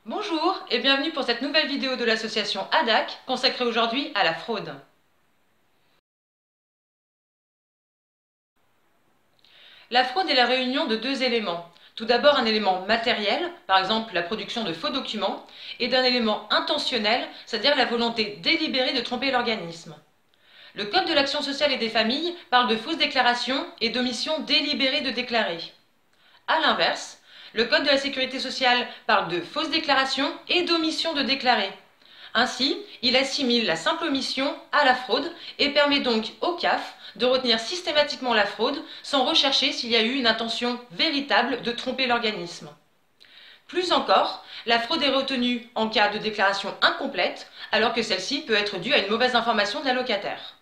Bonjour et bienvenue pour cette nouvelle vidéo de l'association ADAC consacrée aujourd'hui à la fraude. La fraude est la réunion de deux éléments. Tout d'abord un élément matériel, par exemple la production de faux documents, et d'un élément intentionnel, c'est-à-dire la volonté délibérée de tromper l'organisme. Le Code de l'action sociale et des familles parle de fausses déclarations et d'omission délibérée de déclarer. A l'inverse, le Code de la sécurité sociale parle de fausses déclarations et d'omission de déclarer. Ainsi, il assimile la simple omission à la fraude et permet donc au CAF de retenir systématiquement la fraude sans rechercher s'il y a eu une intention véritable de tromper l'organisme. Plus encore, la fraude est retenue en cas de déclaration incomplète, alors que celle-ci peut être due à une mauvaise information de l'allocataire.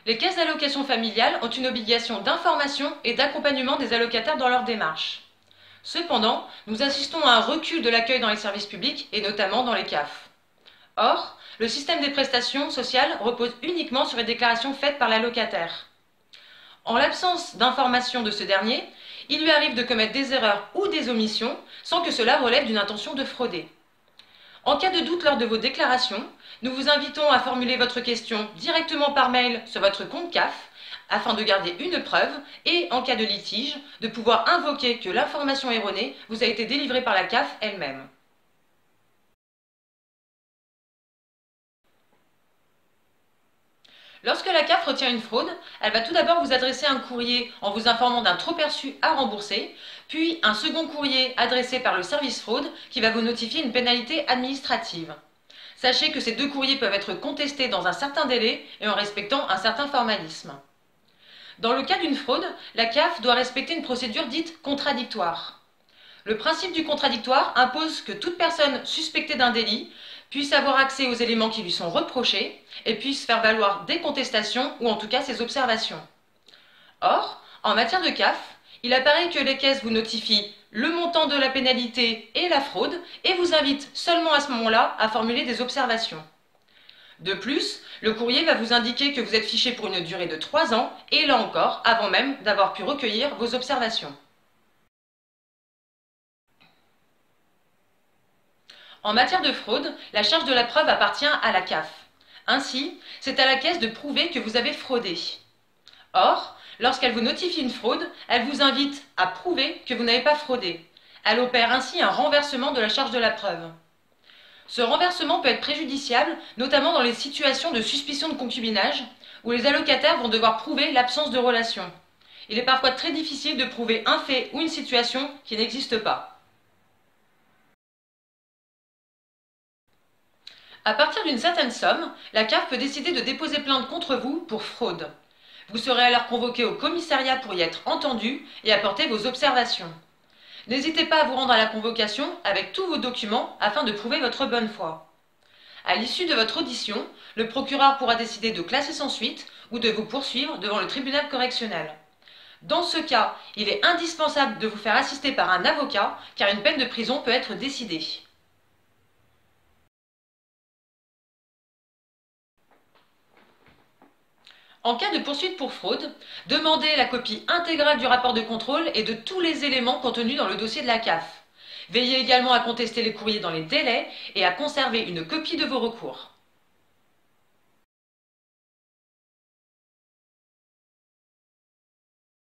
Les caisses d'allocation familiale ont une obligation d'information et d'accompagnement des allocataires dans leur démarche. Cependant, nous assistons à un recul de l'accueil dans les services publics et notamment dans les CAF. Or, le système des prestations sociales repose uniquement sur les déclarations faites par l'allocataire. En l'absence d'information de ce dernier, il lui arrive de commettre des erreurs ou des omissions sans que cela relève d'une intention de frauder. En cas de doute lors de vos déclarations, nous vous invitons à formuler votre question directement par mail sur votre compte CAF afin de garder une preuve et, en cas de litige, de pouvoir invoquer que l'information erronée vous a été délivrée par la CAF elle-même. Lorsque la CAF retient une fraude, elle va tout d'abord vous adresser un courrier en vous informant d'un trop-perçu à rembourser, puis un second courrier adressé par le service fraude qui va vous notifier une pénalité administrative. Sachez que ces deux courriers peuvent être contestés dans un certain délai et en respectant un certain formalisme. Dans le cas d'une fraude, la CAF doit respecter une procédure dite contradictoire. Le principe du contradictoire impose que toute personne suspectée d'un délit puisse avoir accès aux éléments qui lui sont reprochés et puisse faire valoir des contestations ou en tout cas ses observations. Or, en matière de CAF, il apparaît que les caisses vous notifient le montant de la pénalité et la fraude et vous invitent seulement à ce moment-là à formuler des observations. De plus, le courrier va vous indiquer que vous êtes fiché pour une durée de 3 ans et là encore, avant même d'avoir pu recueillir vos observations. En matière de fraude, la charge de la preuve appartient à la CAF. Ainsi, c'est à la caisse de prouver que vous avez fraudé. Or, lorsqu'elle vous notifie une fraude, elle vous invite à prouver que vous n'avez pas fraudé. Elle opère ainsi un renversement de la charge de la preuve. Ce renversement peut être préjudiciable, notamment dans les situations de suspicion de concubinage, où les allocataires vont devoir prouver l'absence de relation. Il est parfois très difficile de prouver un fait ou une situation qui n'existe pas. À partir d'une certaine somme, la CAF peut décider de déposer plainte contre vous pour fraude. Vous serez alors convoqué au commissariat pour y être entendu et apporter vos observations. N'hésitez pas à vous rendre à la convocation avec tous vos documents afin de prouver votre bonne foi. À l'issue de votre audition, le procureur pourra décider de classer sans suite ou de vous poursuivre devant le tribunal correctionnel. Dans ce cas, il est indispensable de vous faire assister par un avocat car une peine de prison peut être décidée. En cas de poursuite pour fraude, demandez la copie intégrale du rapport de contrôle et de tous les éléments contenus dans le dossier de la CAF. Veillez également à contester les courriers dans les délais et à conserver une copie de vos recours.